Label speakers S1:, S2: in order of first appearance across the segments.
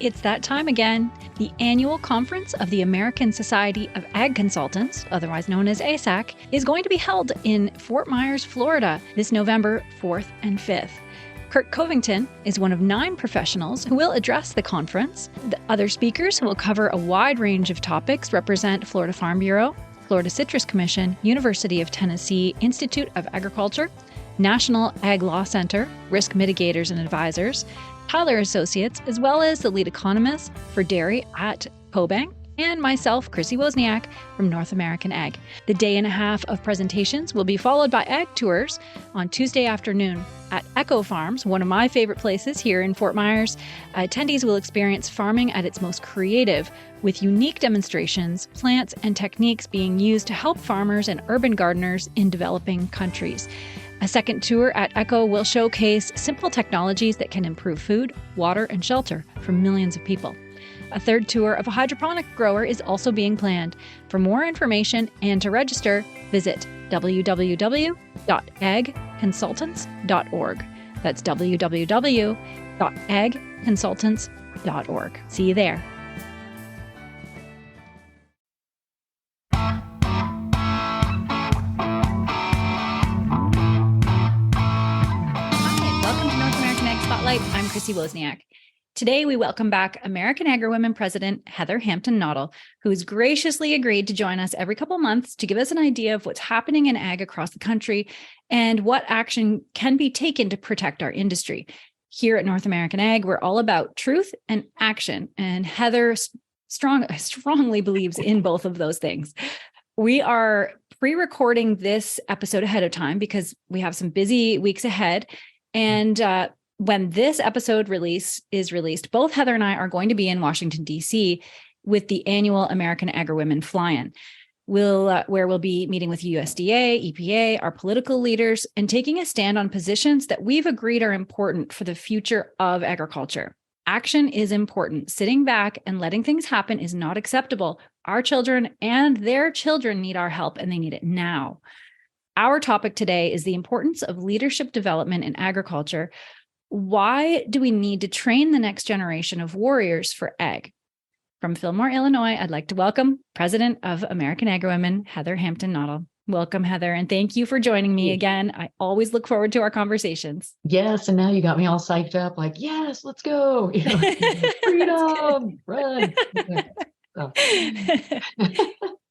S1: It's that time again. The annual conference of the American Society of Ag Consultants, otherwise known as ASAC, is going to be held in Fort Myers, Florida, this November 4th and 5th. Kurt Covington is one of 9 professionals who will address the conference. The other speakers who will cover a wide range of topics represent Florida Farm Bureau, Florida Citrus Commission, University of Tennessee Institute of Agriculture, National Ag Law Center, Risk Mitigators and Advisors, Tyler Associates, as well as the lead economist for dairy at CoBank, and myself, Chrissy Wozniak from North American Ag. The day and a half of presentations will be followed by ag tours on Tuesday afternoon at Echo Farms, one of my favorite places here in Fort Myers. Attendees will experience farming at its most creative, with unique demonstrations, plants, and techniques being used to help farmers and urban gardeners in developing countries. A second tour at Echo will showcase simple technologies that can improve food, water, and shelter for millions of people. A third tour of a hydroponic grower is also being planned. For more information and to register, visit www.agconsultants.org. That's www.agconsultants.org. See you there. I'm Chrissy Wozniak. Today, we welcome back American Agri-Women President Heather Hampton Knodle, who's graciously agreed to join us every couple months to give us an idea of what's happening in ag across the country and what action can be taken to protect our industry. Here at North American Ag, we're all about truth and action, and Heather strongly believes in both of those things. We are pre-recording this episode ahead of time because we have some busy weeks ahead, and when this episode is released, both Heather and I are going to be in Washington, D.C. with the annual American Agri-Women fly-in, where we'll be meeting with USDA, EPA, our political leaders, and taking a stand on positions that we've agreed are important for the future of agriculture. Action is important. Sitting back and letting things happen is not acceptable. Our children and their children need our help, and they need it now. Our topic today is the importance of leadership development in agriculture. Why do we need to train the next generation of warriors for ag? From Fillmore, Illinois, I'd like to welcome President of American Agri-Women, Heather Hampton Knodle. Welcome, Heather, and thank you for joining me again. I always look forward to our conversations.
S2: Yes, and now you got me all psyched up, like, yes, let's go. Freedom, run.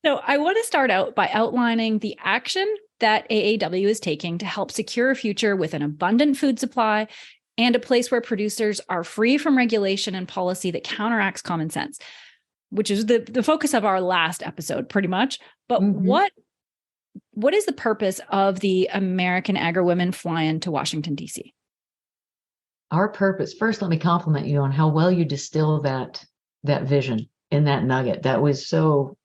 S1: So I want to start out by outlining the action that AAW is taking to help secure a future with an abundant food supply and a place where producers are free from regulation and policy that counteracts common sense, which is the focus of our last episode, pretty much. But what is the purpose of the American Agri-Women fly-in to Washington, D.C.?
S2: Our purpose, first, let me compliment you on how well you distill that vision in that nugget. That was so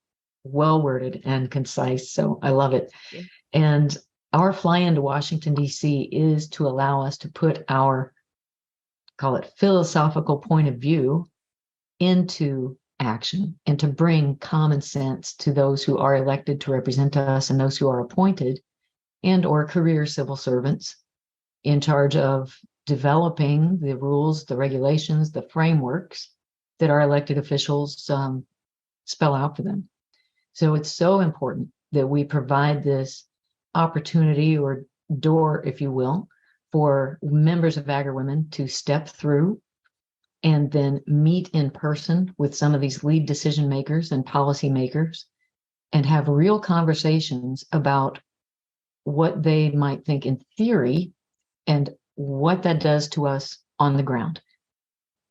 S2: well worded and concise. So I love it. And our fly-in to Washington, D.C. is to allow us to put our, call it, philosophical point of view into action and to bring common sense to those who are elected to represent us and those who are appointed and or career civil servants in charge of developing the rules, the regulations, the frameworks that our elected officials spell out for them. So it's so important that we provide this opportunity or door, if you will, for members of Agri-Women to step through and then meet in person with some of these lead decision makers and policy makers and have real conversations about what they might think in theory and what that does to us on the ground.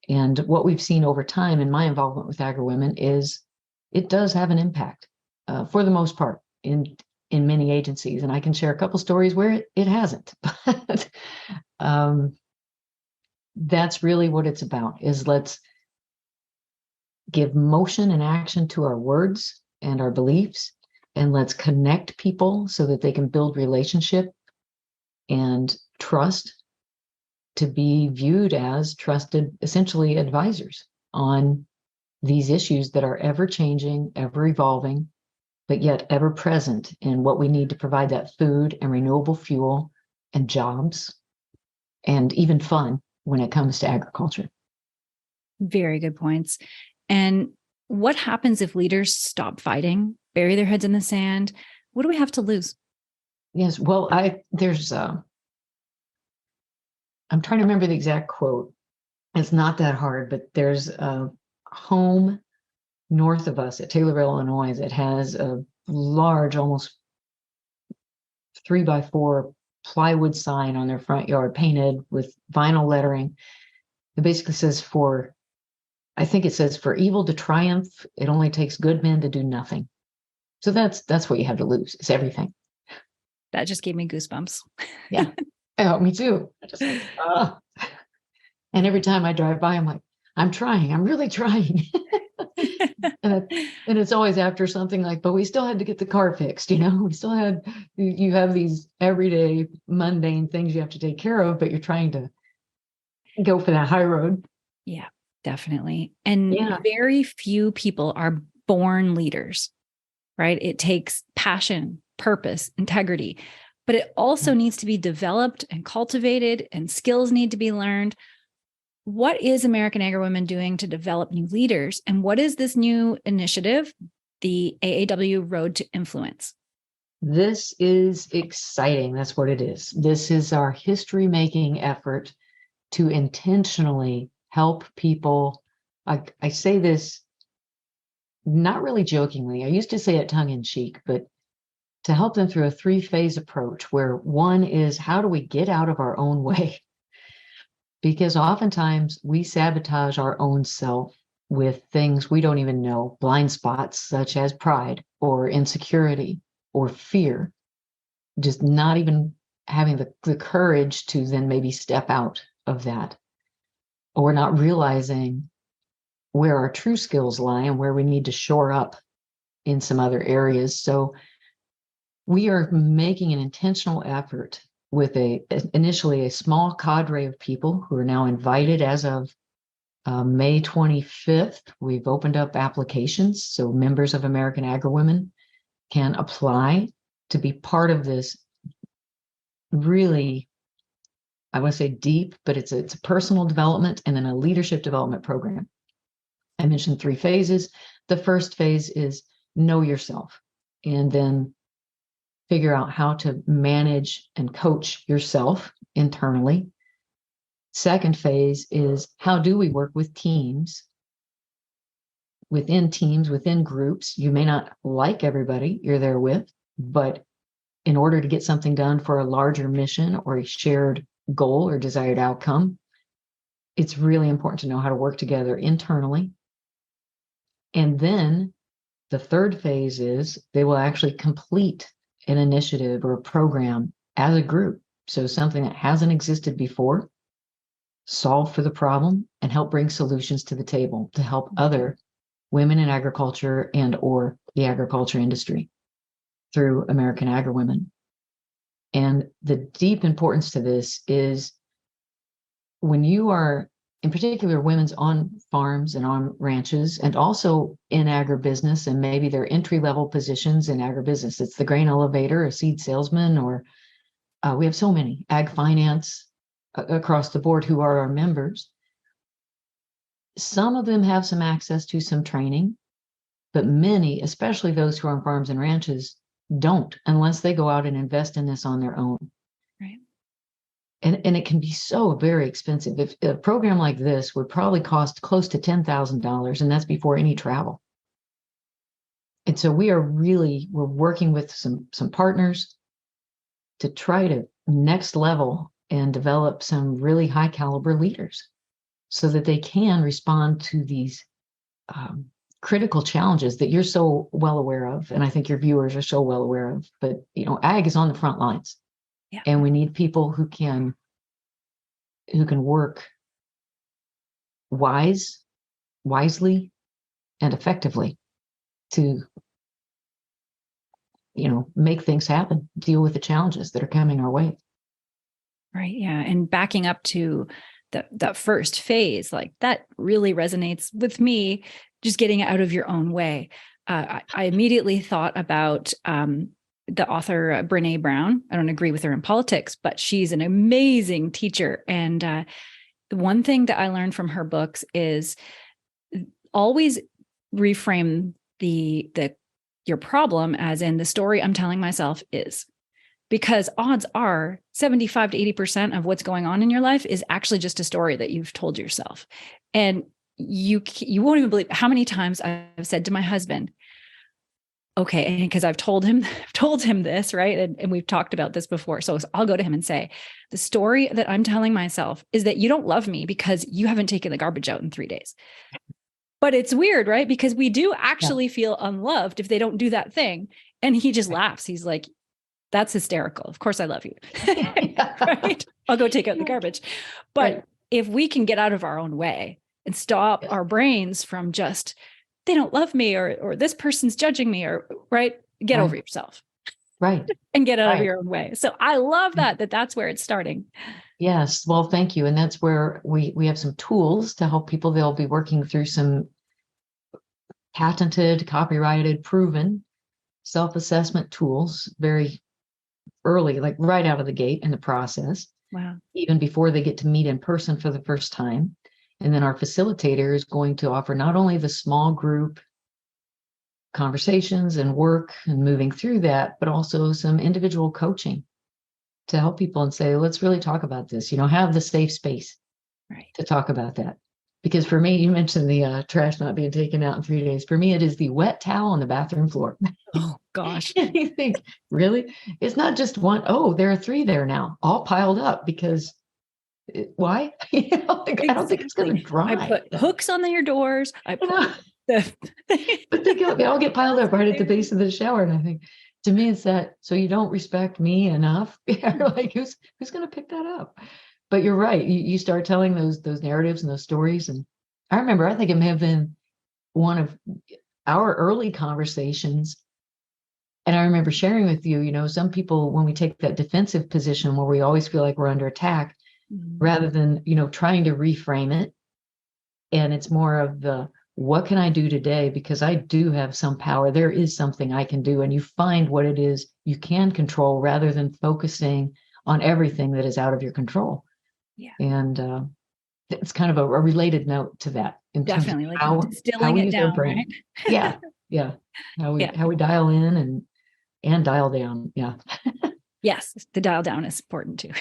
S2: And what we've seen over time in my involvement with Agri-Women is it does have an impact for the most part in many agencies. And I can share a couple stories where it hasn't. But that's really what it's about, is let's give motion and action to our words and our beliefs, and let's connect people so that they can build relationship and trust to be viewed as trusted, essentially, advisors on these issues that are ever changing, ever evolving, but yet ever present in what we need to provide that food and renewable fuel and jobs and even fun when it comes to agriculture.
S1: Very good points. And what happens if leaders stop fighting, bury their heads in the sand? What do we have to lose?
S2: Yes. Well, I'm trying to remember the exact quote. It's not that hard, but there's a home north of us at Taylorville, Illinois, that has a large, almost 3x4 plywood sign on their front yard, painted with vinyl lettering. It basically says for evil to triumph, it only takes good men to do nothing. So that's what you have to lose. It's everything.
S1: That just gave me goosebumps.
S2: Yeah. Oh, me too. I just like, and every time I drive by, I'm like, I'm trying. I'm really trying. and it's always after something like, but we still had to get the car fixed. We still had, you have these everyday mundane things you have to take care of, but you're trying to go for that high road.
S1: Yeah, definitely. And very few people are born leaders, right? It takes passion, purpose, integrity, but it also needs to be developed and cultivated, and skills need to be learned. What is American Agri-Women doing to develop new leaders? And what is this new initiative, the AAW Road to Influence?
S2: This is exciting. That's what it is. This is our history-making effort to intentionally help people. I say this not really jokingly. I used to say it tongue-in-cheek, but to help them through a 3-phase approach, where one is, how do we get out of our own way? Because oftentimes we sabotage our own self with things we don't even know, blind spots such as pride or insecurity or fear, just not even having the courage to then maybe step out of that, or not realizing where our true skills lie and where we need to shore up in some other areas. So we are making an intentional effort with initially a small cadre of people who are now invited as of May 25th. We've opened up applications, so members of American Agri-Women can apply to be part of this really, I want to say deep, but it's a personal development and then a leadership development program. I mentioned 3 phases. The first phase is know yourself, and then figure out how to manage and coach yourself internally. Second phase is, how do we work with teams, within groups? You may not like everybody you're there with, but in order to get something done for a larger mission or a shared goal or desired outcome, it's really important to know how to work together internally. And then the third phase is they will actually complete an initiative or a program as a group. So something that hasn't existed before, solve for the problem and help bring solutions to the table to help other women in agriculture and or the agriculture industry through American Agri-Women. And the deep importance to this is, when you are, in particular, women's on farms and on ranches, and also in agribusiness, and maybe they're entry-level positions in agribusiness. It's the grain elevator, a seed salesman, or we have so many, ag finance across the board who are our members. Some of them have some access to some training, but many, especially those who are on farms and ranches, don't, unless they go out and invest in this on their own.
S1: Right.
S2: And it can be so very expensive. If a program like this would probably cost close to $10,000, and that's before any travel. And so we're working with some partners to try to next level and develop some really high caliber leaders so that they can respond to these critical challenges that you're so well aware of. And I think your viewers are so well aware of, but ag is on the front lines.
S1: Yeah.
S2: And we need people who can work wisely and effectively to, make things happen, deal with the challenges that are coming our way.
S1: Right. Yeah. And backing up to that first phase, like that really resonates with me, just getting out of your own way. I immediately thought about the author Brene Brown. I don't agree with her in politics, but she's an amazing teacher. And one thing that I learned from her books is always reframe your problem as in the story I'm telling myself is, because odds are 75 to 80% of what's going on in your life is actually just a story that you've told yourself. And you won't even believe how many times I've said to my husband, okay, because I've told him this, right? And we've talked about this before. So I'll go to him and say, the story that I'm telling myself is that you don't love me because you haven't taken the garbage out in 3 days. But it's weird, right? Because we do actually feel unloved if they don't do that thing. And he just laughs. He's like, that's hysterical. Of course I love you. Right? I'll go take out the garbage. But if we can get out of our own way and stop our brains from just, they don't love me or this person's judging me or get over yourself.
S2: Right.
S1: And get out of your own way. So I love that's where it's starting.
S2: Yes. Well, thank you. And that's where we have some tools to help people. They'll be working through some patented, copyrighted, proven self-assessment tools very early, like right out of the gate in the process.
S1: Wow.
S2: Even before they get to meet in person for the first time. And then our facilitator is going to offer not only the small group conversations and work and moving through that, but also some individual coaching to help people and say, let's really talk about this, have the safe space to talk about that. Because for me, you mentioned the trash not being taken out in 3 days. For me, it is the wet towel on the bathroom floor.
S1: Oh, gosh.
S2: And you think, really? It's not just one. Oh, there are 3 there now, all piled up because why? I don't think it's going to dry.
S1: I put hooks on your doors.
S2: But they all get piled up right at the base of the shower. And I think, to me, it's that, so you don't respect me enough. Like, who's going to pick that up? But you're right. You start telling those narratives and those stories. And I remember, I think it may have been one of our early conversations. And I remember sharing with you, some people, when we take that defensive position where we always feel like we're under attack, rather than, trying to reframe it. And it's more of the, what can I do today? Because I do have some power. There is something I can do. And you find what it is you can control rather than focusing on everything that is out of your control. Yeah. And it's kind of a related note to that.
S1: Definitely, like distilling it down, right?
S2: Yeah. Yeah. How we dial in and dial down. Yeah.
S1: Yes, the dial down is important too.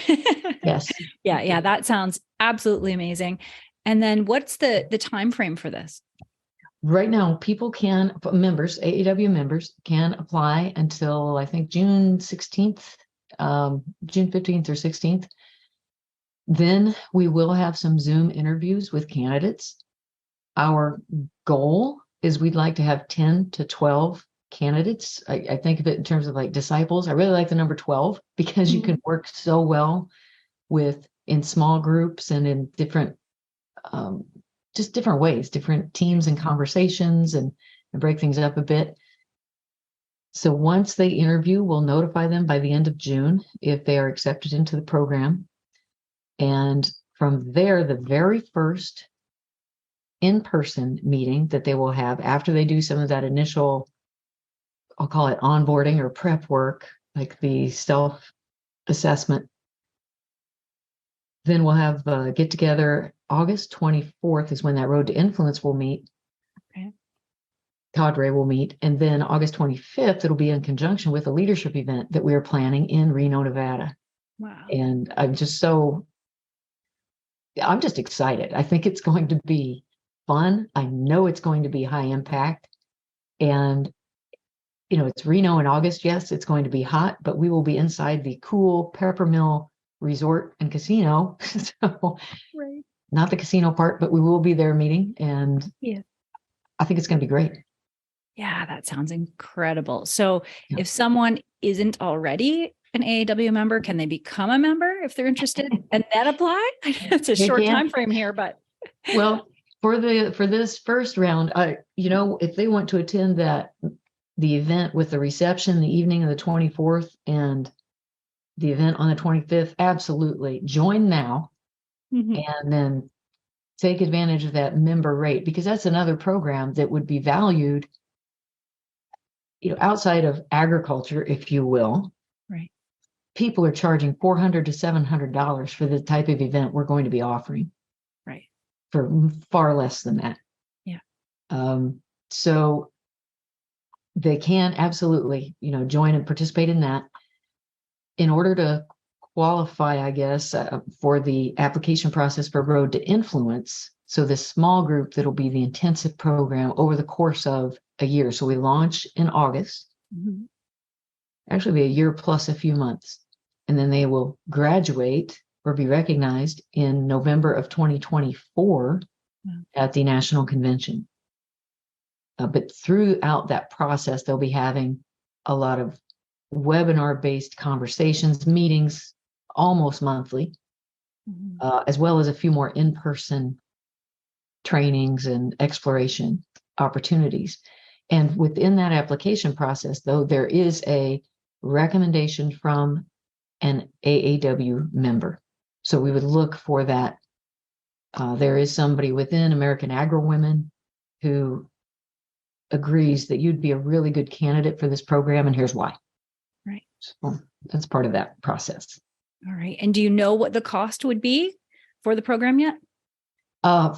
S2: Yes.
S1: Yeah. That sounds absolutely amazing. And then what's the time frame for this?
S2: Right now, AAW members can apply until I think June 16th, June 15th or 16th. Then we will have some Zoom interviews with candidates. Our goal is we'd like to have 10 to 12 candidates. I think of it in terms of like disciples. I really like the number 12 because you can work so well in small groups and in different, just different ways, different teams and conversations and break things up a bit. So once they interview, we'll notify them by the end of June if they are accepted into the program. And from there, the very first in-person meeting that they will have after they do some of that initial, I'll call it onboarding or prep work, like the self-assessment. Then we'll have a get together. August 24th is when that Road to Influence will meet. Okay. Cadre will meet. And then August 25th, it'll be in conjunction with a leadership event that we are planning in Reno, Nevada. Wow. And I'm just excited. I think it's going to be fun. I know it's going to be high impact. And it's Reno in August. Yes, it's going to be hot, but we will be inside the cool Peppermill Resort and Casino. So, not the casino part, but we will be there meeting. And I think it's going to be great.
S1: Yeah, that sounds incredible. So if someone isn't already an AAW member, can they become a member if they're interested and then apply? It's a short time frame here, but
S2: well, for this first round, if they want to attend the event with the reception the evening of the 24th and the event on the 25th, absolutely join now and then take advantage of that member rate, because that's another program that would be valued, outside of agriculture, if you will.
S1: Right.
S2: People are charging $400 to $700 for the type of event we're going to be offering. for far less than that.
S1: Yeah.
S2: So they can absolutely, join and participate in that. In order to qualify, I guess, for the application process for Road to Influence. So this small group that'll be the intensive program over the course of a year. So we launch in August, actually be a year plus a few months. And then they will graduate or be recognized in November of 2024 at the National Convention. But throughout that process, they'll be having a lot of webinar-based conversations, meetings, almost monthly, as well as a few more in-person trainings and exploration opportunities. And within that application process, though, there is a recommendation from an AAW member. So we would look for that. There is somebody within American Agri-Women who agrees that you'd be a really good candidate for this program, and here's why.
S1: Right.
S2: So that's part of that process.
S1: All right. And do you know what the cost would be for the program yet?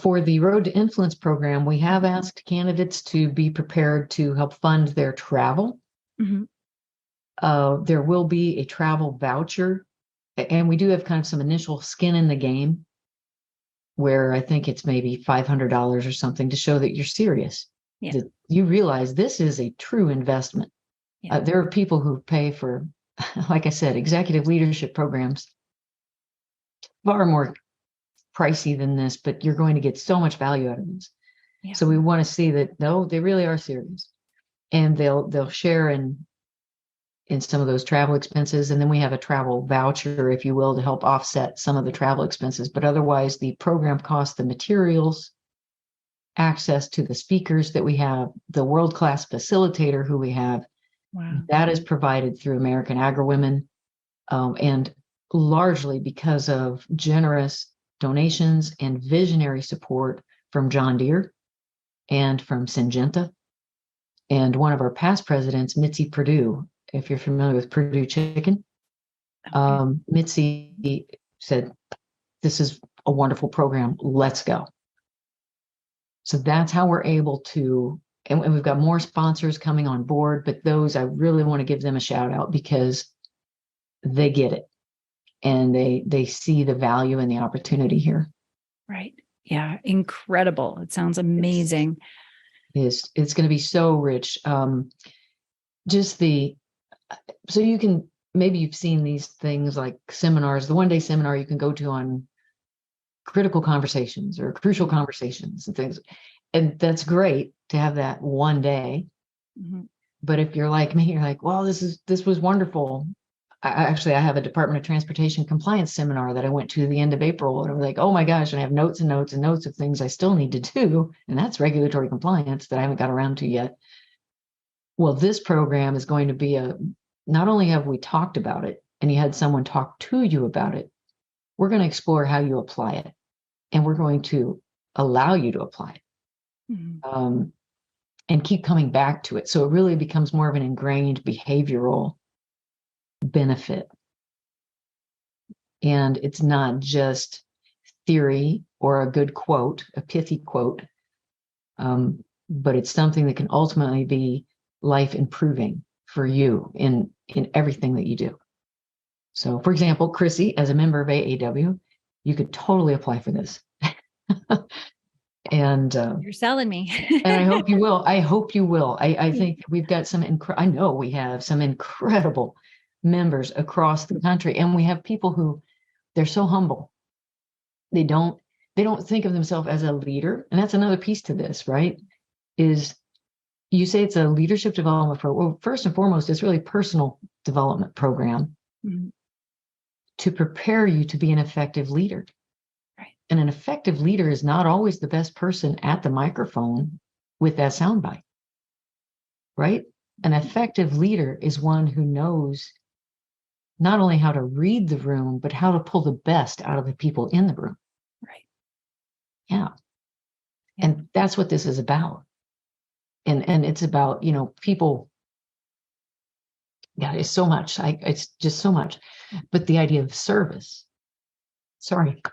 S2: For the Road to Influence program, we have asked candidates to be prepared to help fund their travel. There will be a travel voucher, and we do have kind of some initial skin in the game where I think it's maybe $500 or something to show that you're serious.
S1: Yeah.
S2: That you realize this is a true investment.
S1: Yeah.
S2: There are people who pay for, like I said, executive leadership programs, far more pricey than this, but you're going to get so much value out of this.
S1: Yeah.
S2: So we want to see that, no, they really are serious. And they'll share in some of those travel expenses. And then we have a travel voucher, if you will, to help offset some of the travel expenses. But otherwise, the program costs the materials, access to the speakers that we have, the world-class facilitator who we have.
S1: Wow.
S2: That is provided through American Agri-Women, and largely because of generous donations and visionary support from John Deere and from Syngenta. And one of our past presidents, Mitzi Perdue, if you're familiar with Purdue Chicken, Mitzi said, this is a wonderful program, let's go. So that's how we're able to, and we've got more sponsors coming on board, but those, I really want to give them a shout out because they get it and they see the value and the opportunity here.
S1: Right. Yeah. Incredible. It sounds amazing.
S2: It's going to be so rich. So you can, maybe you've seen these things like seminars, the one-day seminar you can go to on critical conversations or crucial conversations and things. And that's great to have that one day. But if you're like me, you're like, well, this was wonderful. I have a Department of Transportation compliance seminar that I went to the end of April, and I'm like, oh my gosh, and I have notes and notes and notes of things I still need to do. And that's regulatory compliance that I haven't got around to yet. Well, this program is going to be not only have we talked about it and you had someone talk to you about it, we're going to explore how you apply it. And we're going to allow you to apply it. And keep coming back to it. So it really becomes more of an ingrained behavioral benefit. And it's not just theory or a good quote, a pithy quote, but it's something that can ultimately be life improving for you in everything that you do. So, for example, Chrissy, as a member of AAW, you could totally apply for this. And
S1: you're selling me.
S2: and I hope you will. I think we've got I know we have some incredible members across the country, and we have people who they're so humble. They don't think of themselves as a leader. And that's another piece to this, right? Is you say it's a leadership development program. Well, first and foremost, it's really a personal development program to prepare you to be an effective leader. And an effective leader is not always the best person at the microphone with that soundbite, right? An effective leader is one who knows not only how to read the room, but how to pull the best out of the people in the room.
S1: Right.
S2: Yeah. And that's what this is about. And it's about, people. Yeah, it's so much. It's just so much. But the idea of service,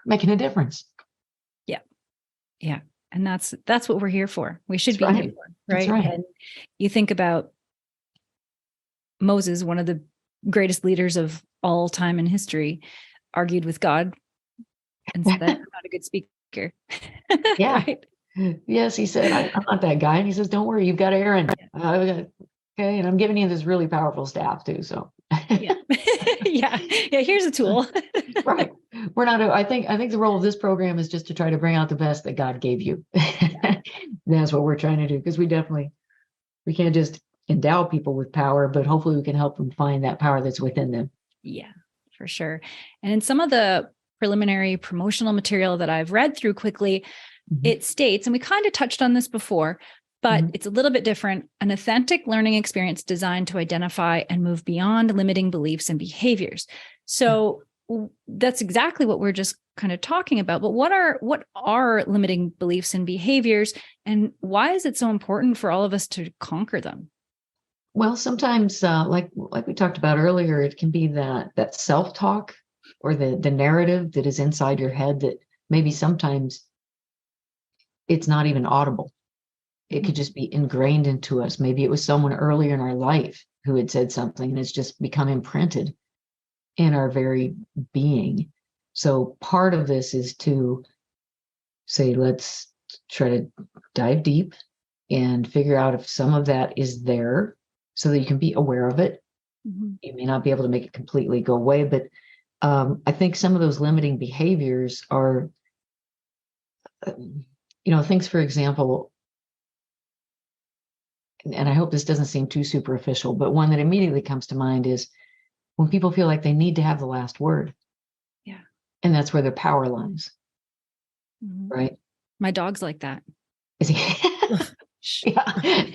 S2: making a difference.
S1: Yeah. And that's what we're here for. We should be
S2: That's
S1: here
S2: right.
S1: for,
S2: That's
S1: right?
S2: right.
S1: And you think about Moses, one of the greatest leaders of all time in history, argued with God and said, I'm not a good speaker.
S2: Yeah.
S1: Right.
S2: Yes, he said, I'm not that guy. And he says, don't worry, you've got Aaron. Okay. And I'm giving you this really powerful staff too. So
S1: Yeah. Yeah. Yeah. Here's a tool.
S2: right. We're not, I think the role of this program is just to try to bring out the best that God gave you. That's what we're trying to do. Because we can't just endow people with power, but hopefully we can help them find that power that's within them.
S1: Yeah, for sure. And in some of the preliminary promotional material that I've read through quickly, it states, and we kind of touched on this before, but it's a little bit different, an authentic learning experience designed to identify and move beyond limiting beliefs and behaviors. So that's exactly what we're just kind of talking about. But what are limiting beliefs and behaviors, and why is it so important for all of us to conquer them?
S2: Well, sometimes, like we talked about earlier, it can be that self-talk or the narrative that is inside your head that maybe sometimes it's not even audible. It could just be ingrained into us. Maybe it was someone earlier in our life who had said something and it's just become imprinted in our very being. So part of this is to say, let's try to dive deep and figure out if some of that is there so that you can be aware of it. You may not be able to make it completely go away, but I think some of those limiting behaviors are, things, for example, and I hope this doesn't seem too superficial, but one that immediately comes to mind is when people feel like they need to have the last word.
S1: Yeah.
S2: And that's where their power lies. Right?
S1: My dog's like that.
S2: Is he? Yeah.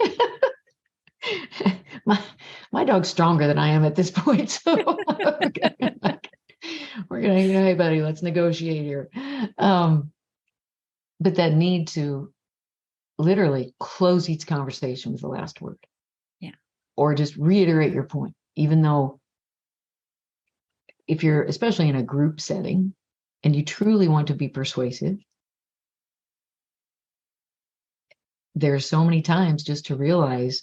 S2: My dog's stronger than I am at this point. So we're gonna, hey buddy, let's negotiate here. But that need to literally close each conversation with the last word.
S1: Yeah.
S2: Or just reiterate your point, even though if you're especially in a group setting and you truly want to be persuasive, there's so many times just to realize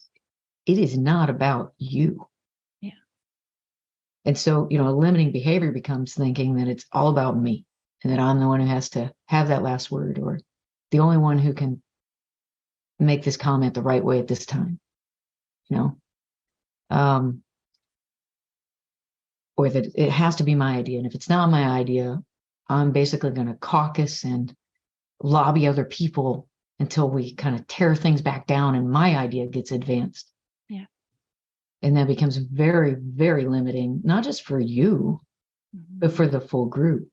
S2: it is not about you.
S1: Yeah.
S2: And so, a limiting behavior becomes thinking that it's all about me and that I'm the one who has to have that last word or the only one who can make this comment the right way at this time, or that it has to be my idea. And if it's not my idea, I'm basically going to caucus and lobby other people until we kind of tear things back down and my idea gets advanced.
S1: Yeah.
S2: And that becomes very, very limiting, not just for you, but for the full group.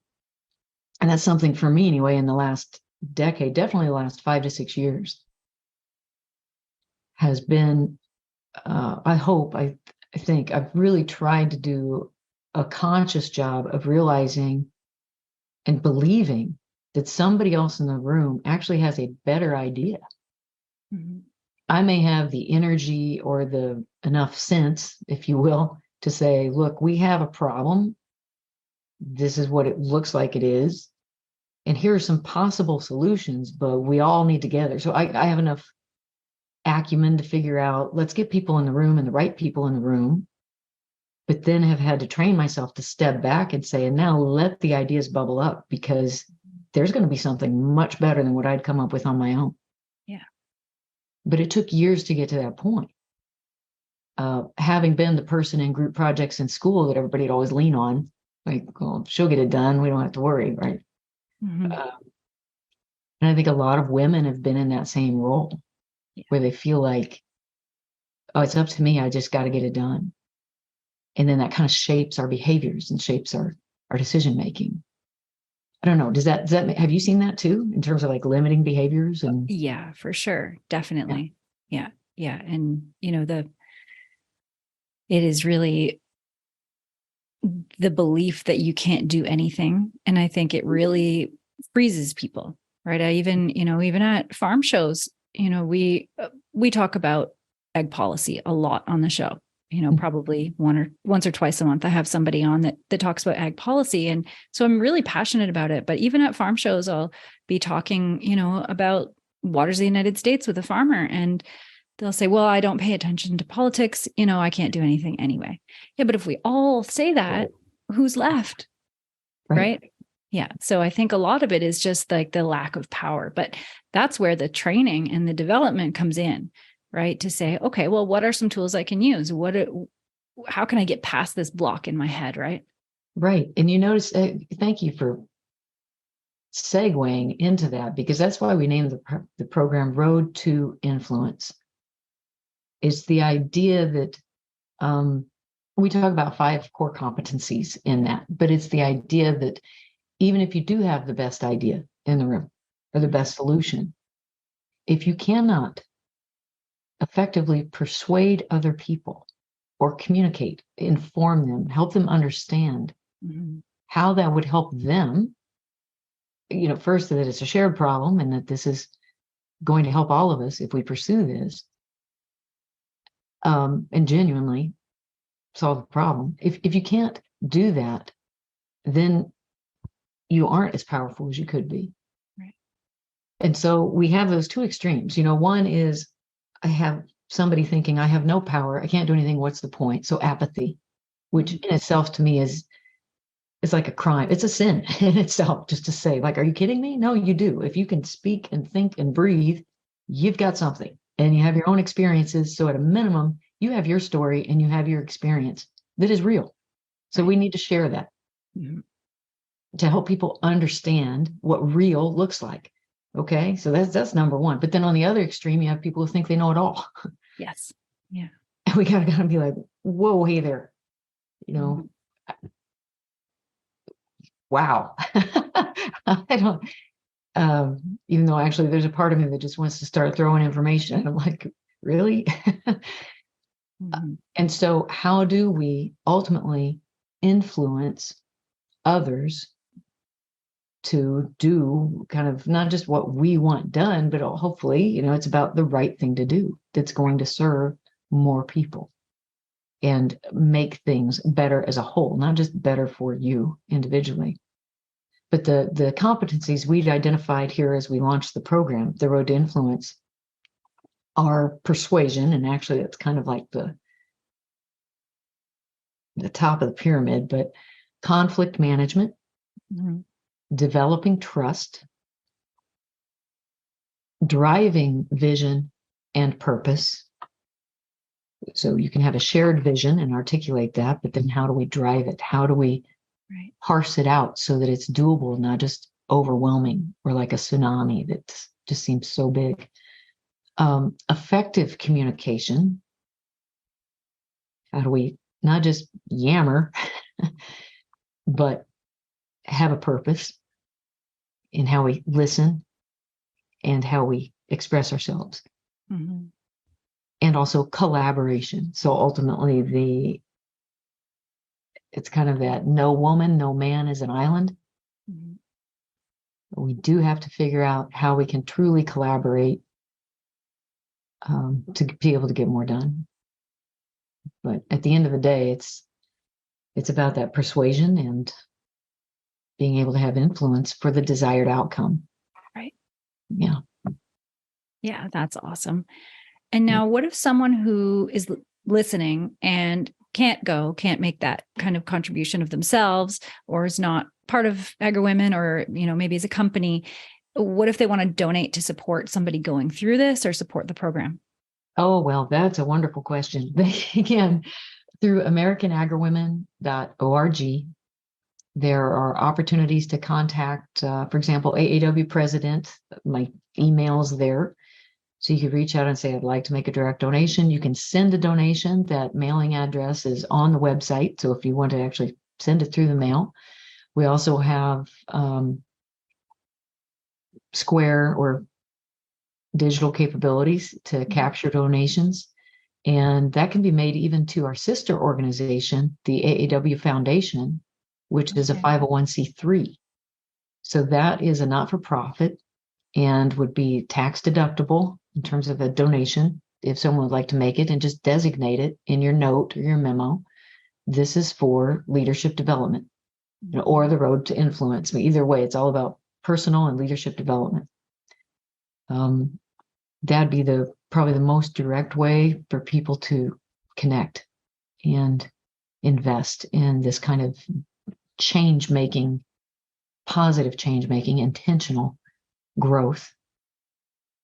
S2: And that's something for me anyway, in the last decade, definitely the last 5 to 6 years, has been, I think I've really tried to do a conscious job of realizing and believing that somebody else in the room actually has a better idea. I may have the energy or the enough sense, if you will, to say, look, we have a problem. This is what it looks like it is. And here are some possible solutions, but we all need together. So I have enough acumen to figure out, let's get people in the room and the right people in the room, but then have had to train myself to step back and say, and now let the ideas bubble up because there's going to be something much better than what I'd come up with on my own.
S1: Yeah.
S2: But it took years to get to that point. Having been the person in group projects in school that everybody'd always lean on, like, well, she'll get it done. We don't have to worry, right? And I think a lot of women have been in that same role where they feel like, oh, it's up to me. I just got to get it done. And then that kind of shapes our behaviors and shapes our decision making. I don't know. Does that have you seen that too in terms of like limiting behaviors? And
S1: yeah, for sure. Definitely. Yeah. And it is really the belief that you can't do anything. And I think it really freezes people, right? Even at farm shows, we talk about egg policy a lot on the show. probably once or twice a month, I have somebody on that talks about ag policy. And so I'm really passionate about it. But even at farm shows, I'll be talking, about waters of the United States with a farmer, and they'll say, well, I don't pay attention to politics. I can't do anything anyway. Yeah. But if we all say that, who's left? Right. Yeah. So I think a lot of it is just like the lack of power, but that's where the training and the development comes in, right? To say, okay, well, what are some tools I can use? How can I get past this block in my head? Right.
S2: Right. And you notice, thank you for segueing into that, because that's why we named the program Road to Influence. It's the idea that we talk about 5 core competencies in that, but it's the idea that even if you do have the best idea in the room or the best solution, if you cannot effectively persuade other people or communicate, inform them, help them understand how that would help them, first that it's a shared problem and that this is going to help all of us if we pursue this, and genuinely solve the problem. If you can't do that, then you aren't as powerful as you could be.
S1: Right.
S2: And so we have those 2 extremes. One is I have somebody thinking I have no power, I can't do anything, what's the point? So apathy, which in itself to me is like a crime. It's a sin in itself, just to say, like, are you kidding me? No, you do. If you can speak and think and breathe, you've got something and you have your own experiences. So at a minimum, you have your story and you have your experience that is real. So we need to share that to help people understand what real looks like. Okay. So that's number 1. But then on the other extreme, you have people who think they know it all.
S1: Yes. Yeah.
S2: And we gotta be like, whoa, hey there, wow. I don't, even though actually there's a part of me that just wants to start throwing information. And I'm like, really? And so how do we ultimately influence others to do kind of not just what we want done, but hopefully, it's about the right thing to do that's going to serve more people and make things better as a whole, not just better for you individually. But the competencies we'd identified here as we launched the program, the Road to Influence, are persuasion. And actually, it's kind of like the top of the pyramid, but conflict management, developing trust, driving vision and purpose. So you can have a shared vision and articulate that, but then how do we drive it? How do we parse it out so that it's doable, not just overwhelming or like a tsunami that just seems so big? Effective communication. How do we not just yammer, but have a purpose in how we listen and how we express ourselves? And also collaboration. So ultimately, it's kind of that no woman, no man is an island. We do have to figure out how we can truly collaborate to be able to get more done. But at the end of the day, it's about that persuasion and being able to have influence for the desired outcome.
S1: Right.
S2: Yeah.
S1: Yeah, that's awesome. And now what if someone who is listening and can't make that kind of contribution of themselves, or is not part of Agri-Women, or, maybe as a company, what if they want to donate to support somebody going through this or support the program?
S2: Oh, well, that's a wonderful question. Again, through AmericanAgriWomen.org, there are opportunities to contact, for example, AAW president. My email's there. So you could reach out and say, I'd like to make a direct donation. You can send a donation. That mailing address is on the website. So if you want to actually send it through the mail, we also have Square or digital capabilities to capture donations. And that can be made even to our sister organization, the AAW Foundation, which is a 501c3. So that is a not-for-profit and would be tax deductible in terms of a donation. if someone would like to make it, and just designate it in your note or your memo. This is for leadership development, or the road to influence. Either way, it's all about personal and leadership development. That'd be probably the most direct way for people to connect and invest in this kind of change-making, positive change-making, intentional growth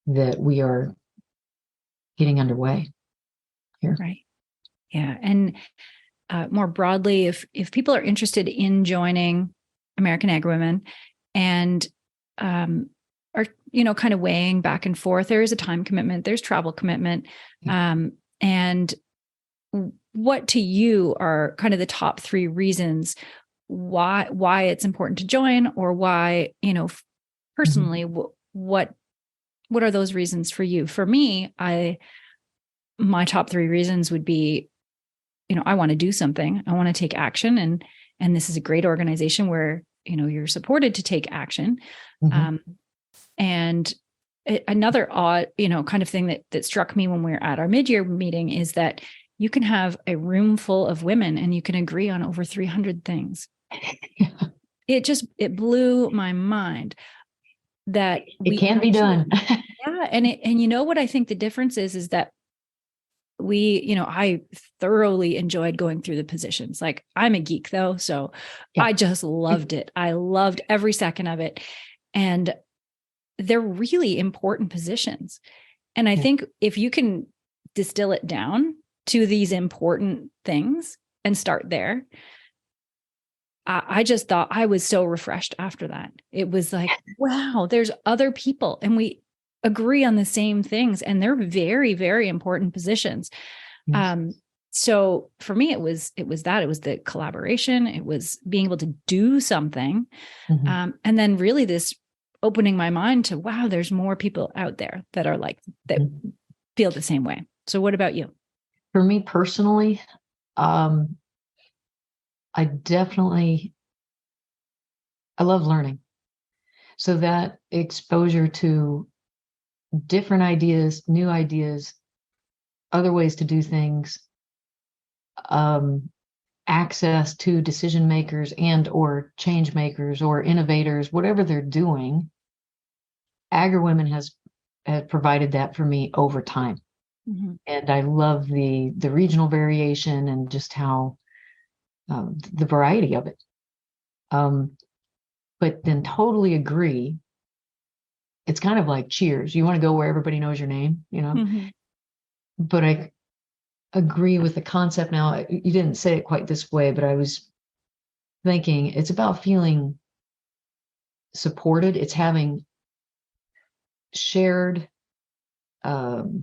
S2: that we are getting underway here.
S1: Right. Yeah. And more broadly, if people are interested in joining American Agri-Women and are, kind of weighing back and forth, there is a time commitment, there's travel commitment. And what to you are kind of the top 3 reasons why it's important to join, or why, personally, what are those reasons for you? For me, my top 3 reasons would be, I want to do something. I want to take action. And this is a great organization where, you're supported to take action. And another odd, kind of thing that struck me when we were at our mid-year meeting is that you can have a room full of women and you can agree on over 300 things. It blew my mind that
S2: it can be done.
S1: Yeah. And you know what I think the difference is that I thoroughly enjoyed going through the positions. Like, I'm a geek though, so I just loved it. I loved every second of it. And they're really important positions. And I think if you can distill it down to these important things and start there, I just thought I was so refreshed after that. It was like, wow, there's other people and we agree on the same things, and they're very, very important positions. So for me, it was the collaboration. It was being able to do something. And then really this opening my mind to, wow, there's more people out there that are like, that feel the same way. So what about you?
S2: For me personally, I love learning. So that exposure to different ideas, new ideas, other ways to do things, access to decision makers and or change makers or innovators, whatever they're doing, Agri-Women has provided that for me over time. And I love the regional variation and just how the variety of it. But then totally agree. It's kind of like Cheers. You want to go where everybody knows your name, But I agree with the concept now. You didn't say it quite this way, but I was thinking it's about feeling supported. It's having shared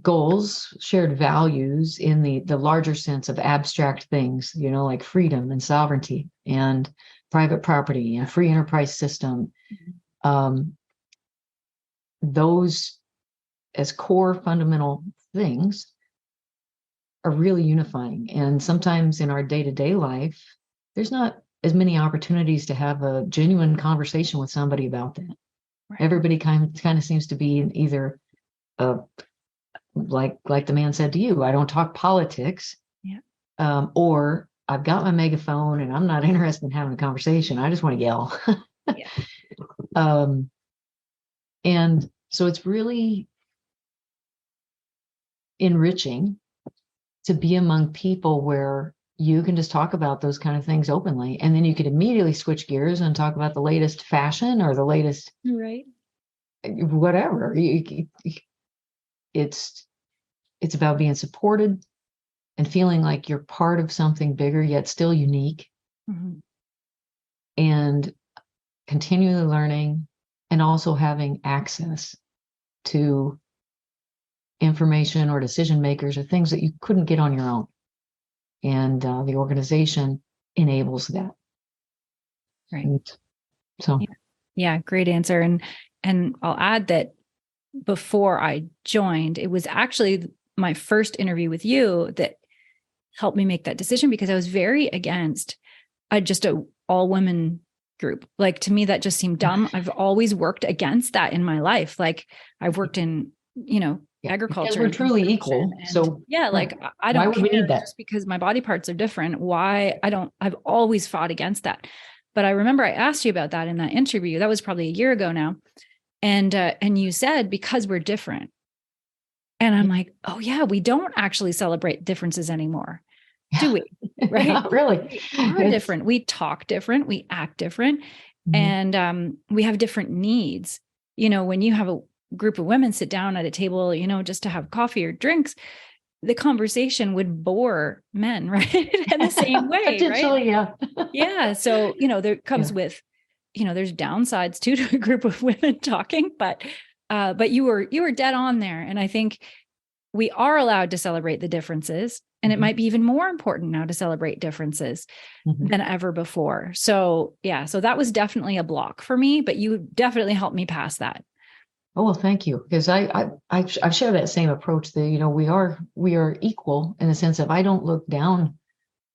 S2: goals, shared values in the larger sense of abstract things, like freedom and sovereignty and private property and free enterprise system. Those as core fundamental things are really unifying. And sometimes in our day-to-day life, there's not as many opportunities to have a genuine conversation with somebody about that. Right. Everybody kind of seems to be in either like the man said to you, I don't talk politics, or I've got my megaphone and I'm not interested in having a conversation. I just want to yell. And so it's really enriching to be among people where you can just talk about those kind of things openly. And then you could immediately switch gears and talk about the latest fashion or the latest, whatever. It's about being supported and feeling like you're part of something bigger, yet still unique, and continually learning, and also having access to information or decision makers or things that you couldn't get on your own. And the organization enables that.
S1: Right.
S2: And so,
S1: yeah, great answer. And I'll add that before I joined, it was actually my first interview with you that helped me make that decision, because I was very against just a all women group. Like, to me, that just seemed dumb. I've always worked against that in my life. Like, I've worked in, agriculture.
S2: we're
S1: and
S2: truly
S1: consumption.
S2: equal.
S1: And
S2: So
S1: yeah, like I
S2: why
S1: don't
S2: would we
S1: care
S2: need that?
S1: just because my body parts are different. I've always fought against that. But I remember I asked you about that in that interview. That was probably a year ago now. And you said, because we're different. And I'm like, oh yeah, we don't actually celebrate differences anymore. Do we? Right?
S2: Not really.
S1: We are different. We talk different. We act different. And we have different needs. When you have a group of women sit down at a table, just to have coffee or drinks, the conversation would bore men, right? In the same way,
S2: Potentially,
S1: right?
S2: yeah.
S1: Yeah. So, there comes with, there's downsides too to a group of women talking, but you were dead on there. And I think we are allowed to celebrate the differences. And it might be even more important now to celebrate differences than ever before. So yeah, so that was definitely a block for me, but you definitely helped me pass that.
S2: Oh, well, thank you. Because I share that same approach that, we are equal in the sense of I don't look down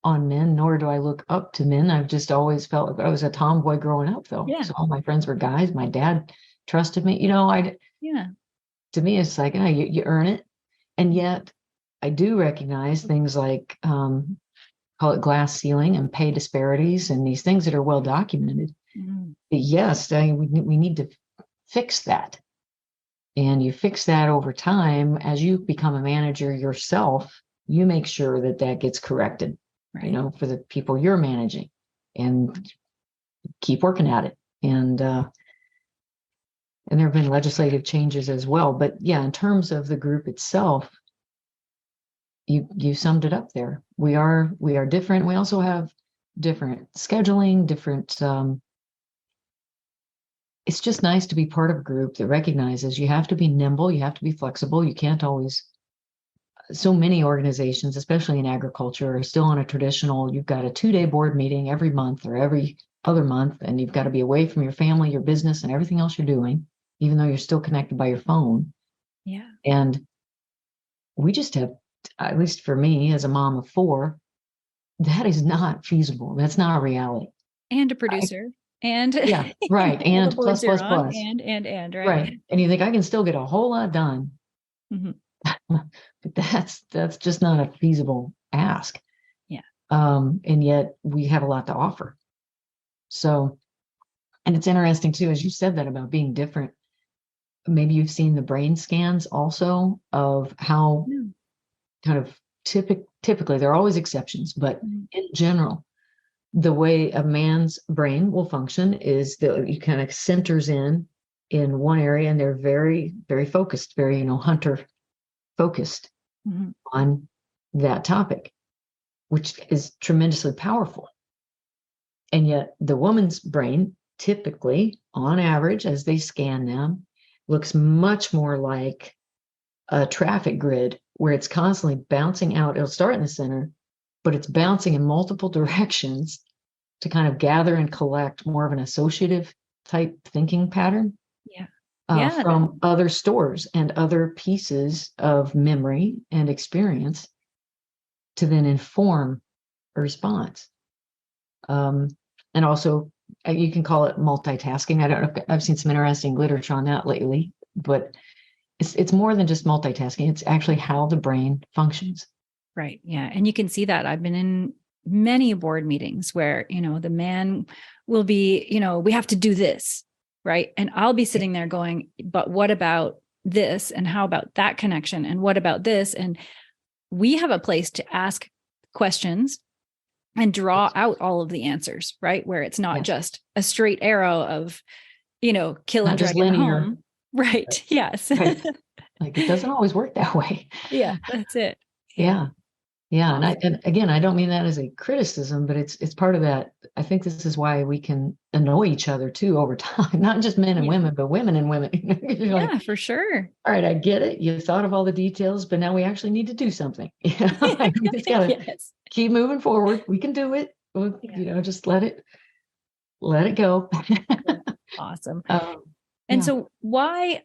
S2: on men, nor do I look up to men. I've just always felt like I was a tomboy growing up, though.
S1: Yeah.
S2: So all my friends were guys. My dad trusted me. To me, it's like, you earn it. And yet I do recognize things like, call it glass ceiling and pay disparities and these things that are well documented. But yes, we need to fix that. And you fix that over time. As you become a manager yourself, you make sure that gets corrected, right, for the people you're managing, and keep working at it. And there have been legislative changes as well. But yeah, in terms of the group itself, you summed it up there. We are different. We also have different scheduling, different. It's just nice to be part of a group that recognizes you have to be nimble, you have to be flexible. You can't always. So many organizations, especially in agriculture, are still on a traditional. You've got a 2-day board meeting every month or every other month, and you've got to be away from your family, your business, and everything else you're doing, even though you're still connected by your phone.
S1: Yeah.
S2: And we just have, at least for me as a mom of 4, that is not feasible. That's not a reality.
S1: And a producer. And
S2: yeah, right. And plus,
S1: and right.
S2: Right. And you think I can still get a whole lot done. But that's just not a feasible ask.
S1: Yeah.
S2: And yet we have a lot to offer. So, and it's interesting too, as you said that about being different. Maybe you've seen the brain scans also of how kind of typically, there are always exceptions, but in general, the way a man's brain will function is that he kind of centers in one area, and they're very, very focused, very, hunter focused on that topic, which is tremendously powerful. And yet the woman's brain typically, on average, as they scan them, looks much more like a traffic grid where it's constantly bouncing out. It'll start in the center, but it's bouncing in multiple directions to kind of gather and collect more of an associative type thinking pattern. From other stores and other pieces of memory and experience to then inform a response. And also, you can call it multitasking. I don't know. I've seen some interesting literature on that lately, but it's more than just multitasking. It's actually how the brain functions.
S1: Right. Yeah. And you can see that. I've been in many board meetings where, the man will be, we have to do this. Right. And I'll be sitting there going, but what about this? And how about that connection? And what about this? And we have a place to ask questions and draw out all of the answers, right? Where it's not just a straight arrow of, kill and drag it home. Right. Yes.
S2: Right. Like it doesn't always work that way.
S1: Yeah, that's it.
S2: Yeah. And again, I don't mean that as a criticism, but it's part of that. I think this is why we can annoy each other too over time, not just men and women, but women and women.
S1: Like, for sure.
S2: All right, I get it. You thought of all the details, but now we actually need to do something. We just gotta keep moving forward. We can do it. We'll, just let it go.
S1: Awesome. So why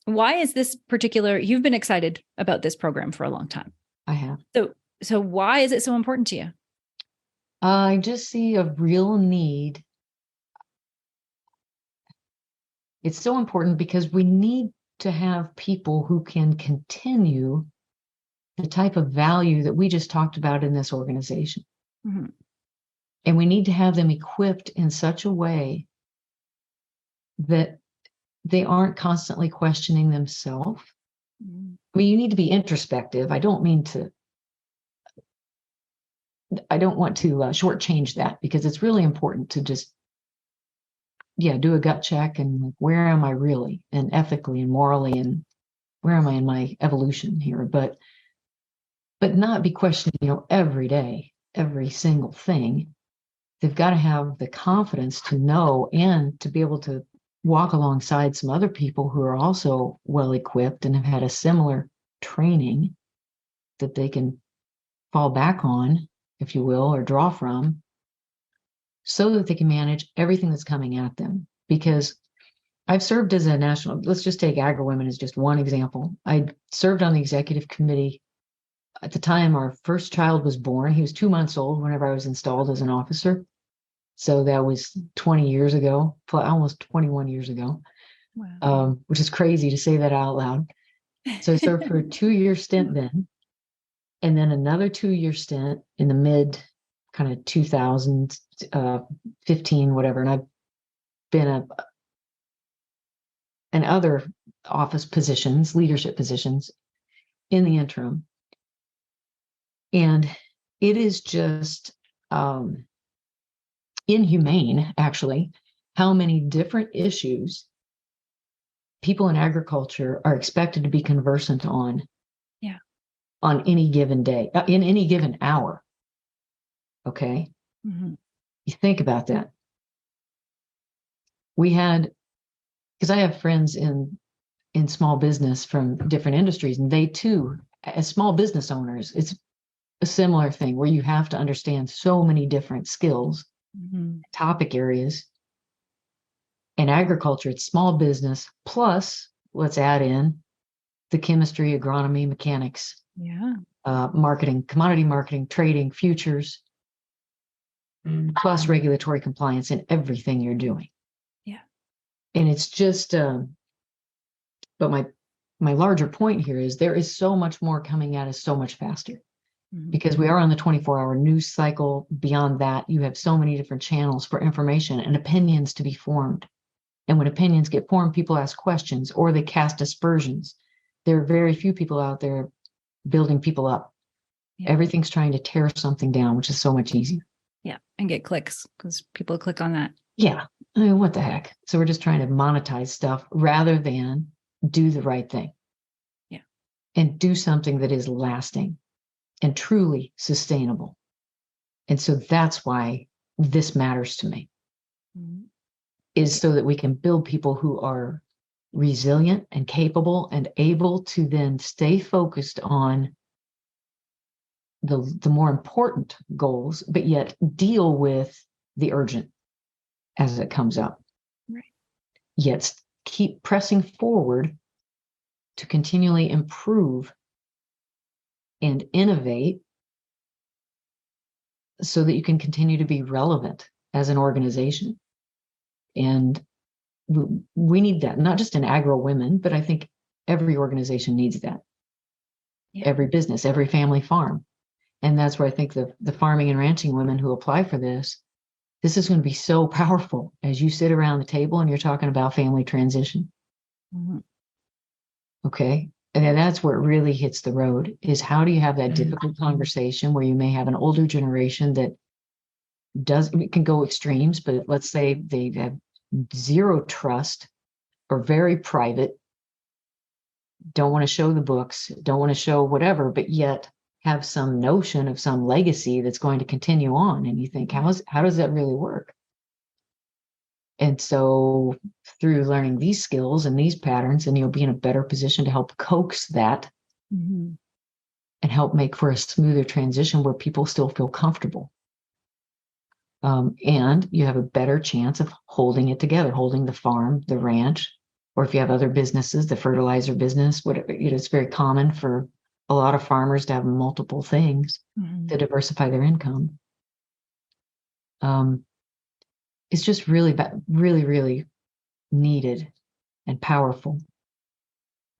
S1: is this particular? You've been excited about this program for a long time.
S2: I have.
S1: So why is it so important to you?
S2: I just see a real need. It's so important because we need to have people who can continue the type of value that we just talked about in this organization.
S1: Mm-hmm.
S2: And we need to have them equipped in such a way that they aren't constantly questioning themselves.
S1: Mm-hmm.
S2: I mean, you need to be introspective. I don't want to shortchange that, because it's really important to just, do a gut check and like, where am I really, and ethically and morally, and where am I in my evolution here? But not be questioning, every day, every single thing. They've got to have the confidence to know and to be able to walk alongside some other people who are also well equipped and have had a similar training that they can fall back on, if you will, or draw from, so that they can manage everything that's coming at them. Because I've served as a national, let's just take Agri-Women as just one example. I served on the executive committee. At the time our first child was born, he was 2 months old whenever I was installed as an officer. So that was 20 years ago, almost 21 years ago,
S1: Wow.
S2: which is crazy to say that out loud. So I served for a 2-year stint then, and then another 2-year stint in the mid kind of 2015, whatever. And I've been in other office positions, leadership positions in the interim. And it is just inhumane, actually, how many different issues people in agriculture are expected to be conversant on any given day, in any given hour. Okay.
S1: Mm-hmm.
S2: You think about that. Because I have friends in small business from different industries, and they too, as small business owners, it's a similar thing where you have to understand so many different skills,
S1: Mm-hmm.
S2: topic areas. In agriculture, it's small business, plus let's add in the chemistry, agronomy, mechanics, marketing, commodity marketing, trading, futures, plus regulatory compliance in everything you're doing.
S1: Yeah.
S2: And it's just, but my larger point here is there is so much more coming at us so much faster, because we are on the 24-hour news cycle. Beyond that, you have so many different channels for information and opinions to be formed. And when opinions get formed, people ask questions or they cast aspersions. There are very few people out there building people up. Yeah. Everything's trying to tear something down, which is so much easier.
S1: Yeah. And get clicks because people click on that.
S2: Yeah. I mean, what the heck? So we're just trying to monetize stuff rather than do the right thing.
S1: Yeah.
S2: And do something that is lasting and truly sustainable. And so that's why this matters to me. Mm-hmm. Is so that we can build people who are resilient and capable and able to then stay focused on the more important goals, but yet deal with the urgent as it comes up.
S1: Right.
S2: Yet keep pressing forward to continually improve and innovate so that you can continue to be relevant as an organization. And we need that, not just in Agri-Women, but I think every organization needs that. Yeah. Every business, every family farm. And that's where I think the farming and ranching women who apply for this is going to be so powerful as you sit around the table and you're talking about family transition. Mm-hmm. Okay. And then that's where it really hits the road, is how do you have that difficult conversation where you may have an older generation that it can go extremes, but let's say they have zero trust or very private, don't want to show the books, don't want to show whatever, but yet have some notion of some legacy that's going to continue on. And you think, how does that really work? And so through learning these skills and these patterns, and you'll be in a better position to help coax that and help make for a smoother transition where people still feel comfortable. And you have a better chance of holding it together, holding the farm, the ranch, or if you have other businesses, the fertilizer business, whatever, it's very common for a lot of farmers to have multiple things to diversify their income. It's just really, really, really needed and powerful.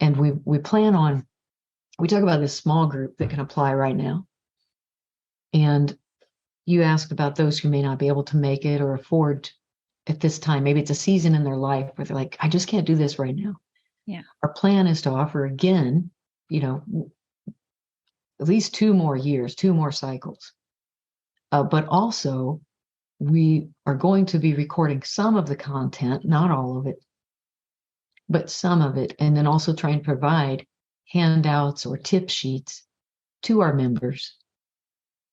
S2: And we plan on, we talk about this small group that can apply right now. And you asked about those who may not be able to make it or afford at this time. Maybe it's a season in their life where they're like, I just can't do this right now.
S1: Yeah.
S2: Our plan is to offer again, at least 2 more years, 2 more cycles. But also, we are going to be recording some of the content, not all of it, but some of it, and then also try and provide handouts or tip sheets to our members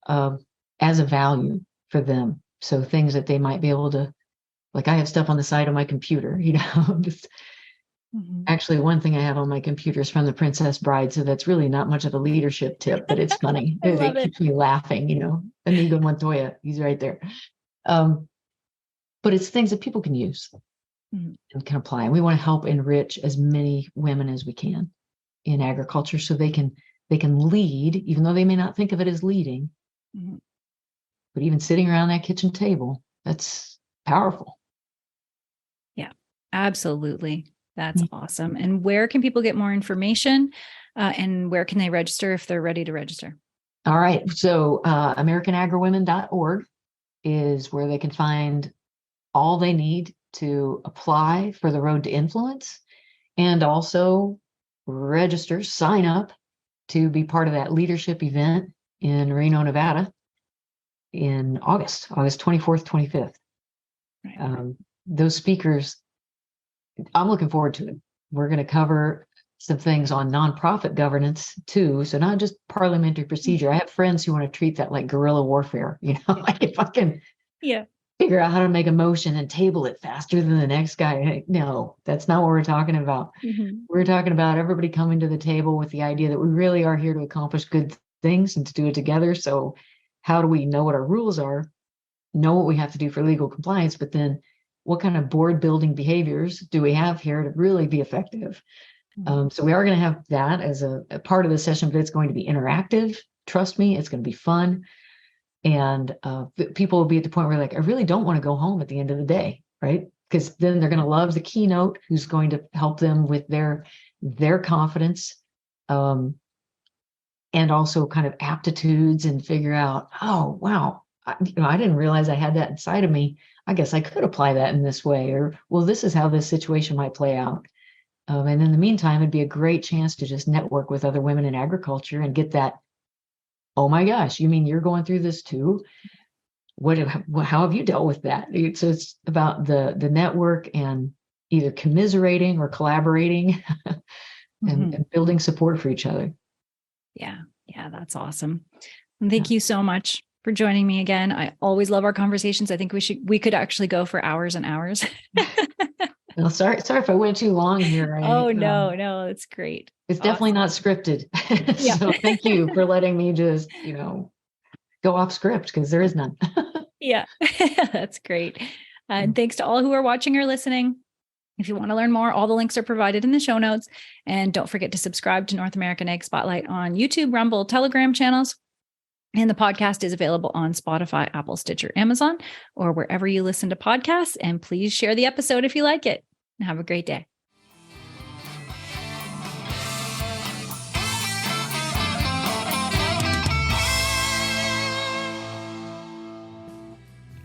S2: as a value for them. So things that they might be able to, like I have stuff on the side of my computer, just actually one thing I have on my computer is from the Princess Bride. So that's really not much of a leadership tip, but it's funny. It keeps me laughing, Inigo Montoya, he's right there. But it's things that people can use and can apply. And we want to help enrich as many women as we can in agriculture so they can lead, even though they may not think of it as leading. But even sitting around that kitchen table, that's powerful.
S1: Yeah, absolutely. That's awesome. And where can people get more information and where can they register if they're ready to register?
S2: All right. So AmericanAgri-Women.org is where they can find all they need to apply for the Road to Influence and also register, sign up to be part of that leadership event in Reno, Nevada in August 24th, 25th. Right. Those speakers, I'm looking forward to it. We're going to cover some things on nonprofit governance too. So not just parliamentary procedure. I have friends who want to treat that like guerrilla warfare. Like if I can figure out how to make a motion and table it faster than the next guy. No, that's not what we're talking about. We're talking about everybody coming to the table with the idea that we really are here to accomplish good things and to do it together. So how do we know what our rules are, know what we have to do for legal compliance, but then what kind of board building behaviors do we have here to really be effective? So we are going to have that as a part of the session, but it's going to be interactive. Trust me, it's going to be fun. And people will be at the point where like, I really don't want to go home at the end of the day, right? Because then they're going to love the keynote who's going to help them with their confidence and also kind of aptitudes and figure out, oh, wow, I didn't realize I had that inside of me. I guess I could apply that in this way, or, well, this is how this situation might play out. And in the meantime, it'd be a great chance to just network with other women in agriculture and get that, oh my gosh, you mean you're going through this too? How have you dealt with that? So it's about the network and either commiserating or collaborating and building support for each other.
S1: Yeah, that's awesome. And thank you so much for joining me again. I always love our conversations. I think we could actually go for hours and hours.
S2: Well, sorry if I went too long here.
S1: No, it's great.
S2: It's definitely not scripted. So thank you for letting me just, go off script because there is none.
S1: Yeah, that's great. And thanks to all who are watching or listening. If you want to learn more, all the links are provided in the show notes. And don't forget to subscribe to North American Ag Spotlight on YouTube, Rumble, Telegram channels. And the podcast is available on Spotify, Apple, Stitcher, Amazon, or wherever you listen to podcasts. And please share the episode if you like it. Have a great day.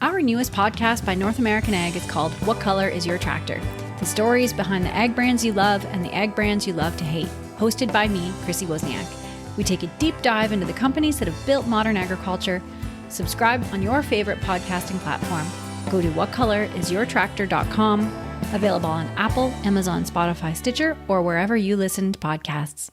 S1: Our newest podcast by North American Ag is called What Color is Your Tractor? The stories behind the ag brands you love and the ag brands you love to hate. Hosted by me, Chrissy Wozniak. We take a deep dive into the companies that have built modern agriculture. Subscribe on your favorite podcasting platform. Go to whatcolorisyourtractor.com. Available on Apple, Amazon, Spotify, Stitcher, or wherever you listen to podcasts.